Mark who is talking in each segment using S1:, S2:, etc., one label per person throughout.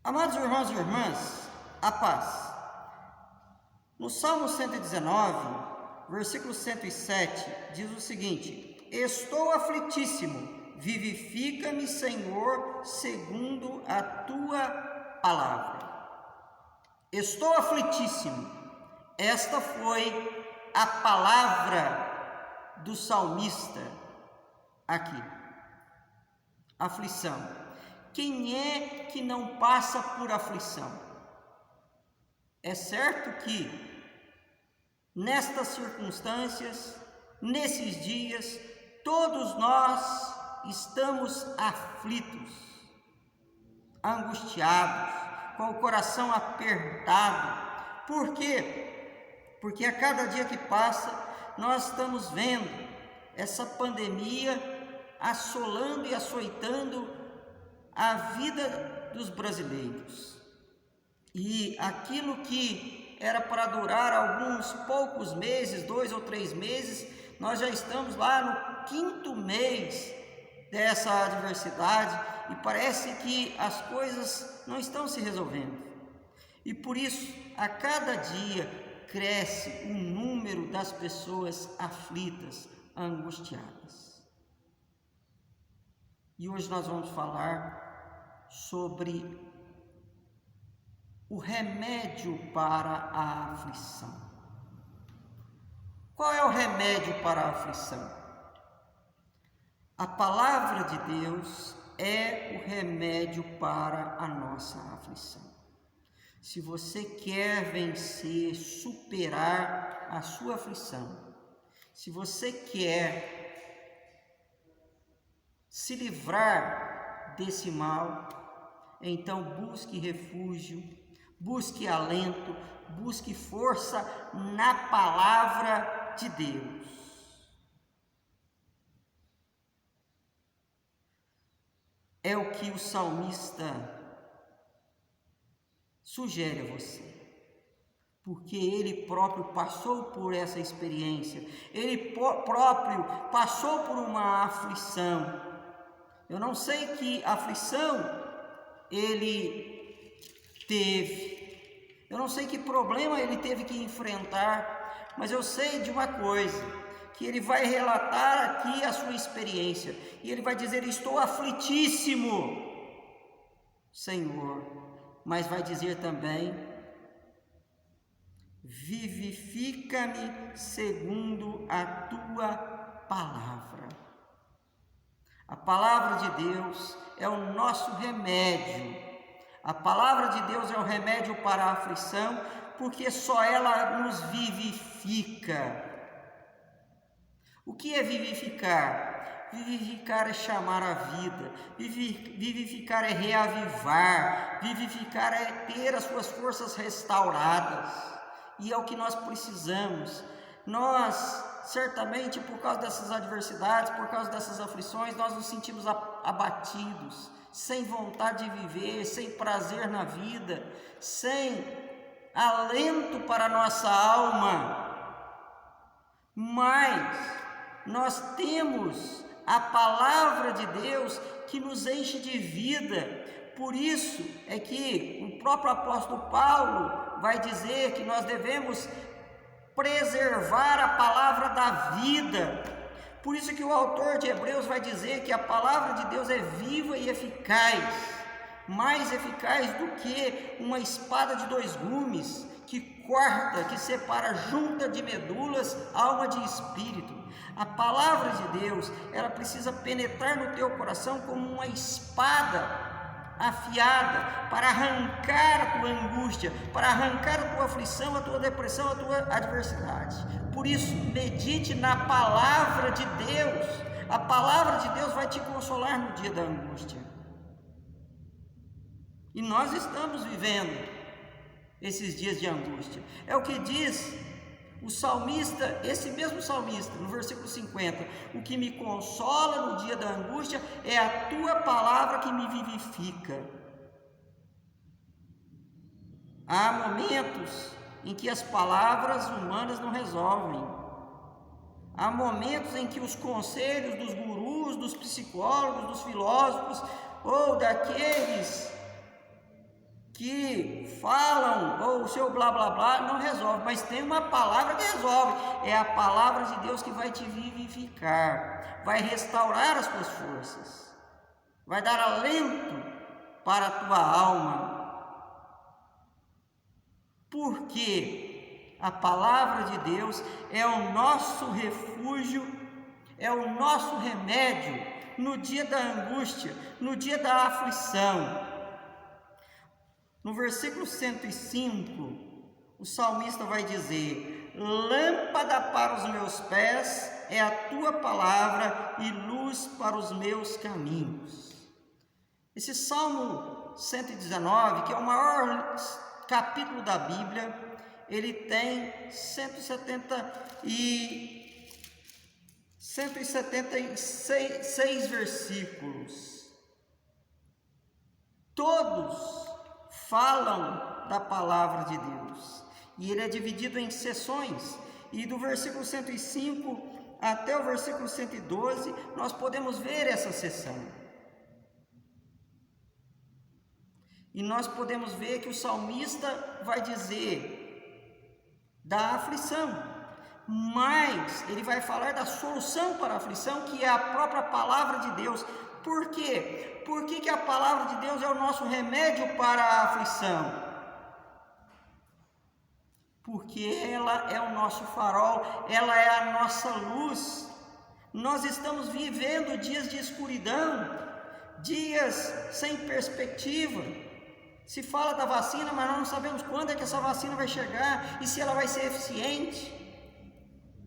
S1: Amados irmãos e irmãs, a paz. No Salmo 119, versículo 107, diz o seguinte: Estou aflitíssimo, vivifica-me, Senhor, segundo a tua palavra. Estou aflitíssimo. Esta foi a palavra do salmista aqui. Aflição. Quem é que não passa por aflição? É certo que nestas circunstâncias, nesses dias, todos nós estamos aflitos, angustiados, com o coração apertado. Por quê? Porque a cada dia que passa, nós estamos vendo essa pandemia assolando e açoitando a vida dos brasileiros. E aquilo que era para durar alguns poucos meses, 2 ou 3 meses, nós já estamos lá no 5º mês dessa adversidade e parece que as coisas não estão se resolvendo. E por isso, a cada dia cresce o número das pessoas aflitas, angustiadas. E hoje nós vamos falar sobre o remédio para a aflição. Qual é o remédio para a aflição? A palavra de Deus é o remédio para a nossa aflição. Se você quer vencer, superar a sua aflição, se você quer se livrar desse mal, então busque refúgio, busque alento, busque força na palavra de Deus. É o que o salmista sugere a você, porque ele próprio passou por essa experiência, ele próprio passou por uma aflição. Eu não sei que aflição ele teve, eu não sei que problema ele teve que enfrentar, mas eu sei de uma coisa, que ele vai relatar aqui a sua experiência, e ele vai dizer: estou aflitíssimo, Senhor, mas vai dizer também: vivifica-me segundo a tua palavra. A palavra de Deus é o nosso remédio. A palavra de Deus é o remédio para a aflição, porque só ela nos vivifica. O que é vivificar? Vivificar é chamar a vida, vivificar é reavivar, vivificar é ter as suas forças restauradas. E é o que nós precisamos. Nós, certamente, por causa dessas adversidades, por causa dessas aflições, nós nos sentimos abatidos, sem vontade de viver, sem prazer na vida, sem alento para a nossa alma. Mas nós temos a palavra de Deus que nos enche de vida. Por isso é que o próprio apóstolo Paulo vai dizer que nós devemos preservar a palavra da vida. Por isso que o autor de Hebreus vai dizer que a palavra de Deus é viva e eficaz, mais eficaz do que uma espada de 2 gumes, que corta, que separa junta de medulas, alma de espírito. A palavra de Deus, ela precisa penetrar no teu coração como uma espada afiada, para arrancar a tua angústia, para arrancar a tua aflição, a tua depressão, a tua adversidade. Por isso, medite na palavra de Deus. A palavra de Deus vai te consolar no dia da angústia. E nós estamos vivendo esses dias de angústia. É o que diz o salmista, esse mesmo salmista, no versículo 50: o que me consola no dia da angústia é a tua palavra que me vivifica. Há momentos em que as palavras humanas não resolvem. Há momentos em que os conselhos dos gurus, dos psicólogos, dos filósofos ou daqueles que falam, ou o seu blá blá blá não resolve, mas tem uma palavra que resolve, é a palavra de Deus que vai te vivificar, vai restaurar as tuas forças, vai dar alento para a tua alma, porque a palavra de Deus é o nosso refúgio, é o nosso remédio no dia da angústia, no dia da aflição. No versículo 105, o salmista vai dizer: lâmpada para os meus pés é a tua palavra e luz para os meus caminhos. Esse Salmo 119, que é o maior capítulo da Bíblia, ele tem 176 versículos. Todos falam da palavra de Deus, e ele é dividido em seções, e do versículo 105 até o versículo 112 nós podemos ver essa seção, e nós podemos ver que o salmista vai dizer da aflição, mas ele vai falar da solução para a aflição, que é a própria palavra de Deus. Por quê? Por que a palavra de Deus é o nosso remédio para a aflição? Porque ela é o nosso farol, ela é a nossa luz. Nós estamos vivendo dias de escuridão, dias sem perspectiva. Se fala da vacina, mas nós não sabemos quando é que essa vacina vai chegar e se ela vai ser eficiente.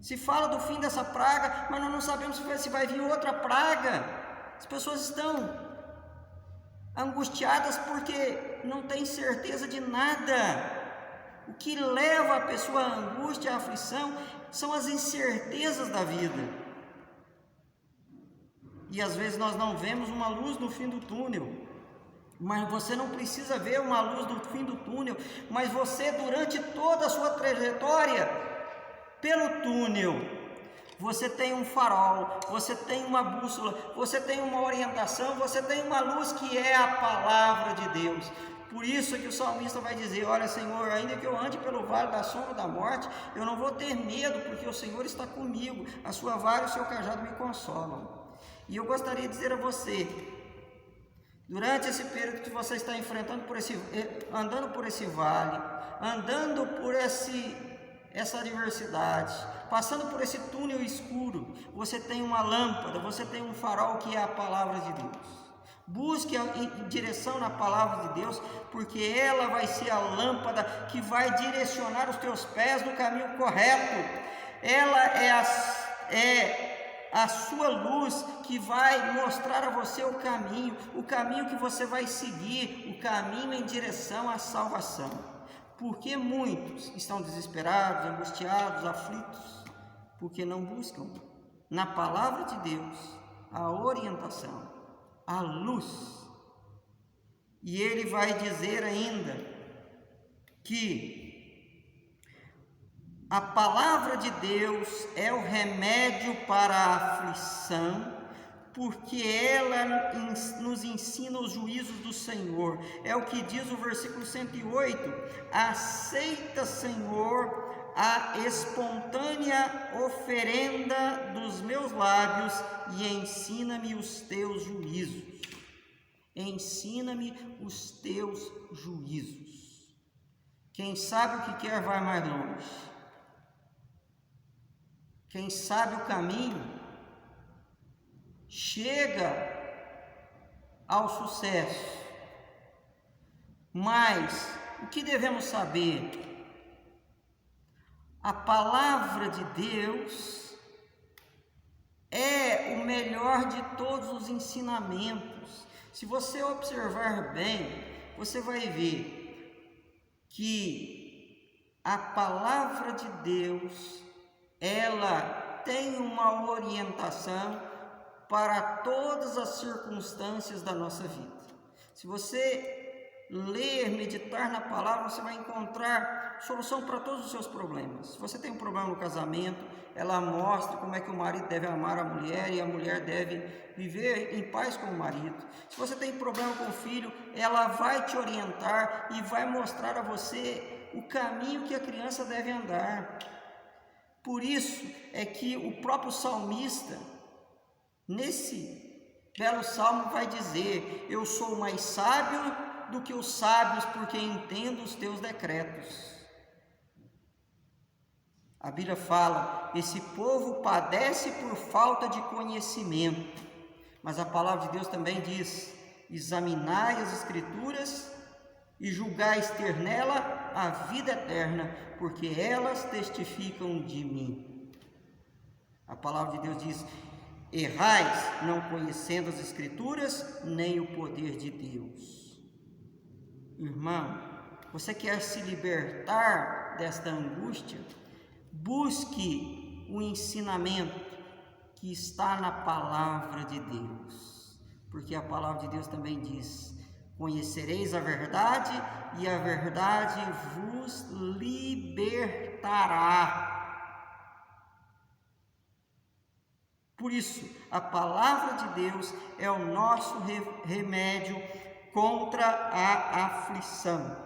S1: Se fala do fim dessa praga, mas nós não sabemos se vai vir outra praga. As pessoas estão angustiadas porque não têm certeza de nada. O que leva a pessoa à angústia, à aflição, são as incertezas da vida. E às vezes nós não vemos uma luz no fim do túnel. Mas você não precisa ver uma luz no fim do túnel, mas você, durante toda a sua trajetória pelo túnel, você tem um farol, você tem uma bússola, você tem uma orientação, você tem uma luz que é a palavra de Deus. Por isso que o salmista vai dizer: olha, Senhor, ainda que eu ande pelo vale da sombra da morte, eu não vou ter medo, porque o Senhor está comigo, a sua vara e o seu cajado me consolam. E eu gostaria de dizer a você, durante esse período que você está enfrentando andando por esse vale, andando por essa adversidade, passando por esse túnel escuro, você tem uma lâmpada, você tem um farol que é a palavra de Deus. Busque em direção na palavra de Deus, porque ela vai ser a lâmpada que vai direcionar os teus pés no caminho correto. Ela é a sua luz que vai mostrar a você o caminho que você vai seguir, o caminho em direção à salvação. Porque muitos estão desesperados, angustiados, aflitos, porque não buscam na palavra de Deus a orientação, a luz. E ele vai dizer ainda que a palavra de Deus é o remédio para a aflição, porque ela nos ensina os juízos do Senhor. É o que diz o versículo 108: aceita, Senhor, a espontânea oferenda dos meus lábios e ensina-me os teus juízos. Ensina-me os teus juízos. Quem sabe o que quer vai mais longe. Quem sabe o caminho chega ao sucesso. Mas o que devemos saber? A palavra de Deus é o melhor de todos os ensinamentos. Se você observar bem, você vai ver que a palavra de Deus, ela tem uma orientação para todas as circunstâncias da nossa vida. Se você ler, meditar na palavra, você vai encontrar solução para todos os seus problemas. Se você tem um problema no casamento, ela mostra como é que o marido deve amar a mulher e a mulher deve viver em paz com o marido. Se você tem problema com o filho, ela vai te orientar e vai mostrar a você o caminho que a criança deve andar. Por isso é que o próprio salmista, nesse belo salmo, vai dizer: eu sou mais sábio do que os sábios, porque entendo os teus decretos. A Bíblia fala: esse povo padece por falta de conhecimento. Mas a palavra de Deus também diz: examinai as Escrituras e julgais ter nela a vida eterna, porque elas testificam de mim. A palavra de Deus diz: errais, não conhecendo as Escrituras, nem o poder de Deus. Irmão, você quer se libertar desta angústia? Busque o ensinamento que está na palavra de Deus, porque a palavra de Deus também diz: conhecereis a verdade e a verdade vos libertará. Por isso, a palavra de Deus é o nosso remédio contra a aflição.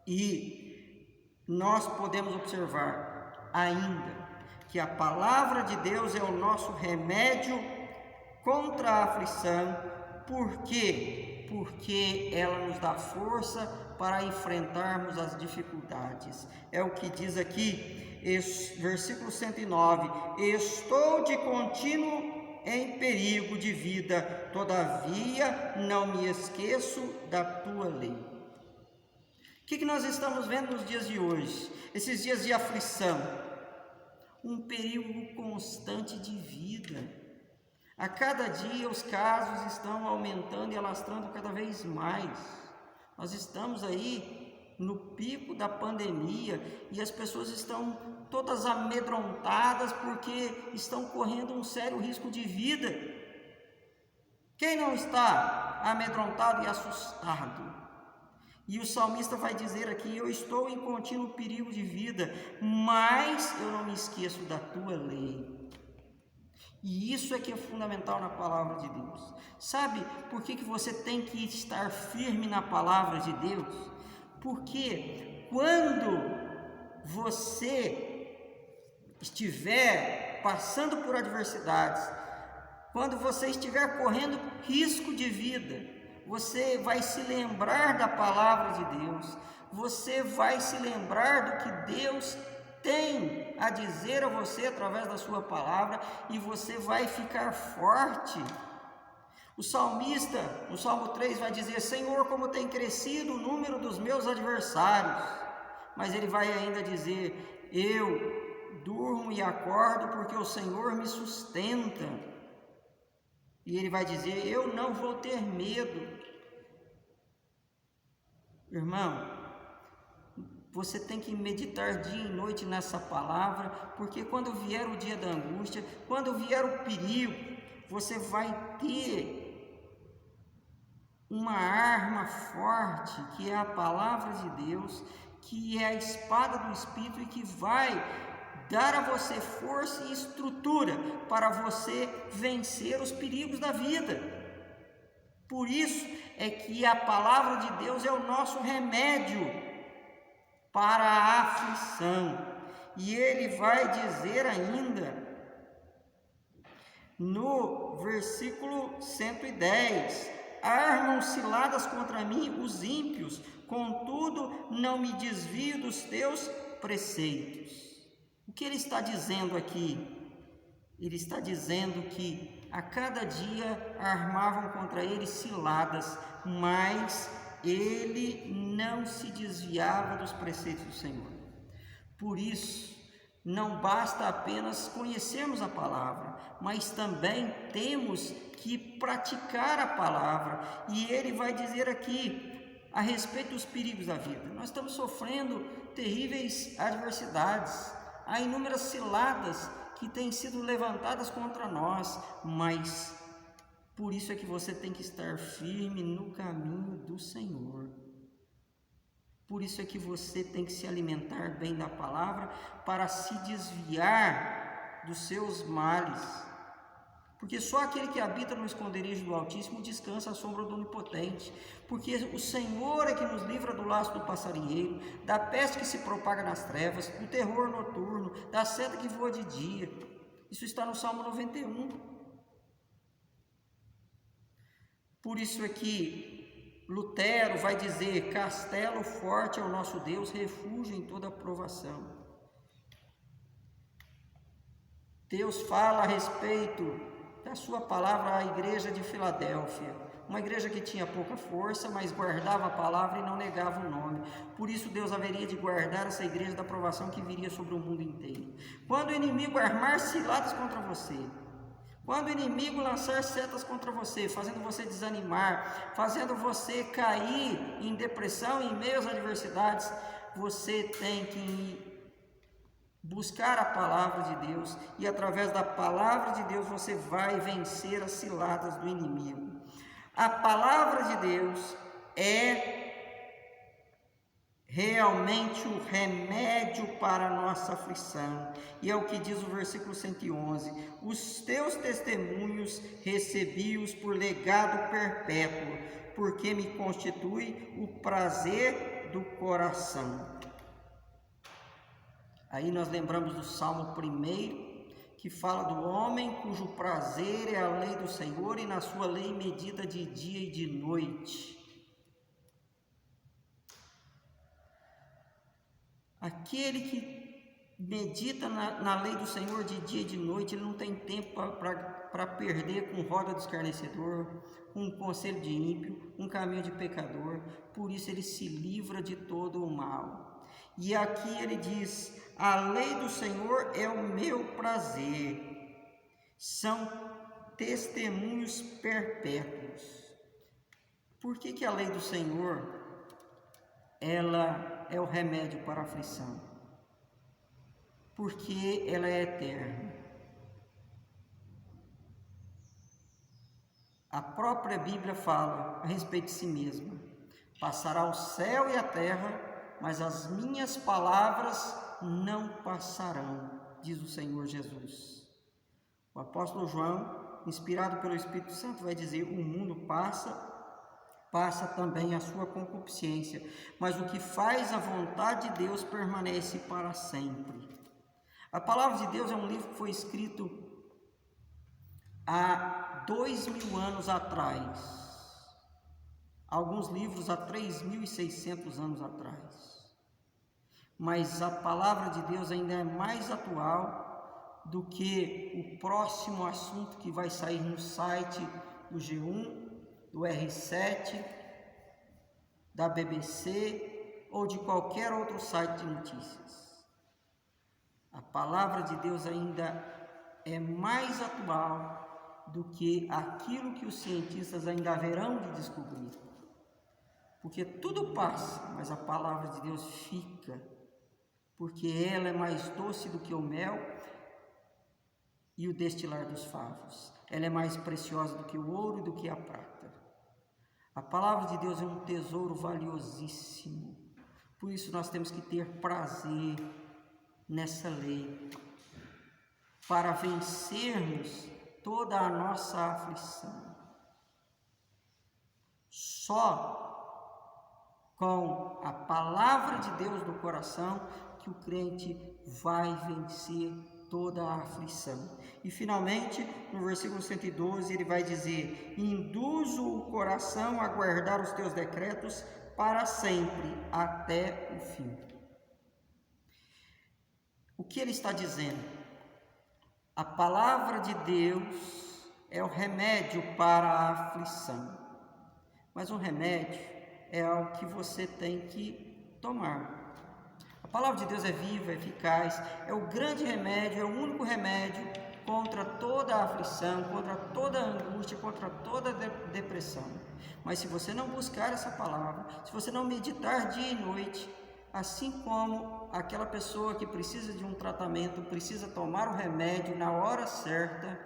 S1: E nós podemos observar ainda que a palavra de Deus é o nosso remédio contra a aflição. Por quê? Porque ela nos dá força para enfrentarmos as dificuldades. É o que diz aqui, versículo 109: estou de contínuo em perigo de vida, todavia não me esqueço da tua lei. O que nós estamos vendo nos dias de hoje? Esses dias de aflição, um perigo constante de vida. A cada dia os casos estão aumentando e alastrando cada vez mais. Nós estamos aí no pico da pandemia e as pessoas estão todas amedrontadas porque estão correndo um sério risco de vida. Quem não está amedrontado e assustado? E o salmista vai dizer aqui: eu estou em contínuo perigo de vida, mas eu não me esqueço da tua lei. E isso é que é fundamental na palavra de Deus. Sabe por que você tem que estar firme na palavra de Deus? Porque quando você estiver passando por adversidades, quando você estiver correndo risco de vida, você vai se lembrar da palavra de Deus, você vai se lembrar do que Deus tem a dizer a você através da sua palavra, e você vai ficar forte. O salmista, no Salmo 3, vai dizer: Senhor, como tem crescido o número dos meus adversários. Mas ele vai ainda dizer: eu durmo e acordo porque o Senhor me sustenta. E ele vai dizer: eu não vou ter medo. Irmão, você tem que meditar dia e noite nessa palavra, porque quando vier o dia da angústia, quando vier o perigo, você vai ter uma arma forte, que é a palavra de Deus, que é a espada do Espírito, e que vai dar a você força e estrutura para você vencer os perigos da vida. Por isso é que a palavra de Deus é o nosso remédio para a aflição. E ele vai dizer ainda no versículo 110: armam ciladas contra mim os ímpios, contudo não me desvio dos teus preceitos. O que ele está dizendo aqui? Ele está dizendo que a cada dia armavam contra ele ciladas, mas ele não se desviava dos preceitos do Senhor. Por isso, não basta apenas conhecermos a palavra, mas também temos que praticar a palavra. E ele vai dizer aqui a respeito dos perigos da vida. Nós estamos sofrendo terríveis adversidades, há inúmeras ciladas que têm sido levantadas contra nós, mas por isso é que você tem que estar firme no caminho do Senhor. Por isso é que você tem que se alimentar bem da palavra para se desviar dos seus males. Porque só aquele que habita no esconderijo do Altíssimo descansa à sombra do Onipotente. Porque o Senhor é que nos livra do laço do passarinheiro, da peste que se propaga nas trevas, do terror noturno, da seta que voa de dia. Isso está no Salmo 91. Por isso é que Lutero vai dizer: castelo forte é o nosso Deus, refúgio em toda provação. Deus fala a respeito da sua palavra à igreja de Filadélfia, uma igreja que tinha pouca força, mas guardava a palavra e não negava o nome. Por isso Deus haveria de guardar essa igreja da provação que viria sobre o mundo inteiro. Quando o inimigo armar ciladas contra você, quando o inimigo lançar setas contra você, fazendo você desanimar, fazendo você cair em depressão em meio às adversidades, você tem que buscar a palavra de Deus, e através da palavra de Deus você vai vencer as ciladas do inimigo. A palavra de Deus é realmente o remédio para a nossa aflição, e é o que diz o versículo 111: os teus testemunhos recebi-os por legado perpétuo, porque me constitui o prazer do coração. Aí nós lembramos do Salmo 1, que fala do homem cujo prazer é a lei do Senhor, e na sua lei medita de dia e de noite. Aquele que medita na lei do Senhor de dia e de noite, ele não tem tempo para perder com roda de escarnecedor, com um conselho de ímpio, um caminho de pecador. Por isso ele se livra de todo o mal. E aqui ele diz: a lei do Senhor é o meu prazer, são testemunhos perpétuos. Por que a lei do Senhor ela é o remédio para a aflição? Porque ela é eterna. A própria Bíblia fala a respeito de si mesma: passará o céu e a terra, mas as minhas palavras não passarão, diz o Senhor Jesus. O apóstolo João, inspirado pelo Espírito Santo, vai dizer: o mundo passa também a sua concupiscência, mas o que faz a vontade de Deus permanece para sempre. A palavra de Deus é um livro que foi escrito há 2000 anos atrás. Alguns livros há 3.600 anos atrás. Mas a palavra de Deus ainda é mais atual do que o próximo assunto que vai sair no site do G1, do R7, da BBC ou de qualquer outro site de notícias. A palavra de Deus ainda é mais atual do que aquilo que os cientistas ainda haverão de descobrir. Porque tudo passa, mas a palavra de Deus fica, porque ela é mais doce do que o mel e o destilar dos favos. Ela é mais preciosa do que o ouro e do que a prata. A palavra de Deus é um tesouro valiosíssimo. Por isso nós temos que ter prazer nessa lei, para vencermos toda a nossa aflição. Só com a palavra de Deus no coração que o crente vai vencer toda a aflição. E finalmente, no versículo 112, ele vai dizer: induzo o coração a guardar os teus decretos para sempre, até o fim. O que ele está dizendo? A palavra de Deus é o remédio para a aflição, mas o remédio é algo que você tem que tomar. A palavra de Deus é viva, é eficaz, é o grande remédio, é o único remédio contra toda a aflição, contra toda a angústia, contra toda a depressão. Mas se você não buscar essa palavra, se você não meditar dia e noite, assim como aquela pessoa que precisa de um tratamento, precisa tomar o remédio na hora certa,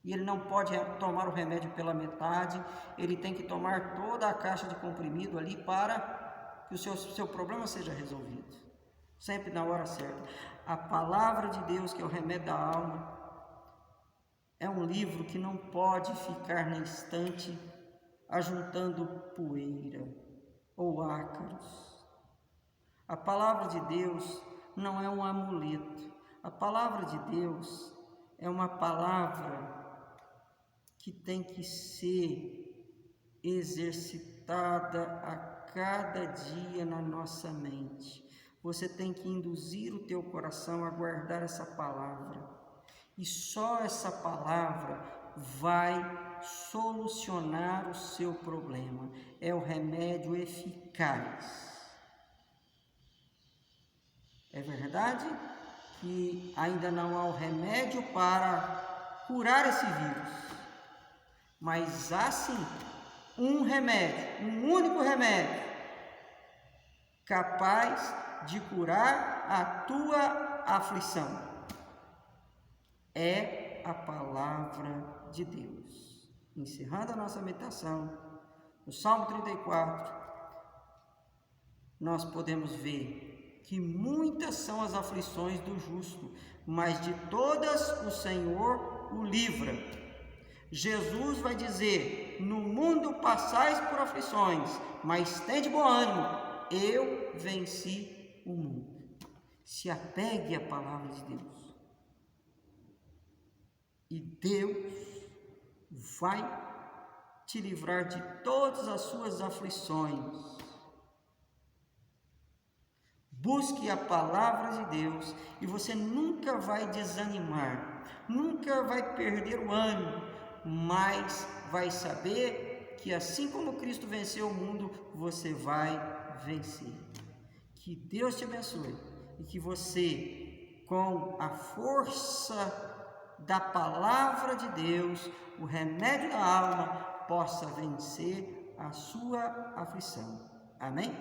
S1: e ele não pode tomar o remédio pela metade, ele tem que tomar toda a caixa de comprimido ali para que o seu problema seja resolvido, sempre na hora certa. A palavra de Deus, que é o remédio da alma, é um livro que não pode ficar na estante ajuntando poeira ou ácaros. A palavra de Deus não é um amuleto. A palavra de Deus é uma palavra que tem que ser exercitada a cada dia na nossa mente. Você tem que induzir o teu coração a guardar essa palavra. E só essa palavra vai solucionar o seu problema. É o remédio eficaz. É verdade que ainda não há o remédio para curar esse vírus. Mas há sim um remédio, um único remédio, capaz de curar a tua aflição. É a palavra de Deus. Encerrando a nossa meditação, no Salmo 34, nós podemos ver que muitas são as aflições do justo, mas de todas o Senhor o livra. Jesus vai dizer: no mundo passais por aflições, mas tende bom ânimo, eu venci o mundo. Se apegue à palavra de Deus, e Deus vai te livrar de todas as suas aflições. Busque a palavra de Deus e você nunca vai desanimar, nunca vai perder o ânimo, mas vai saber que assim como Cristo venceu o mundo, você vai vencer. Que Deus te abençoe e que você, com a força da palavra de Deus, o remédio da alma, possa vencer a sua aflição. Amém?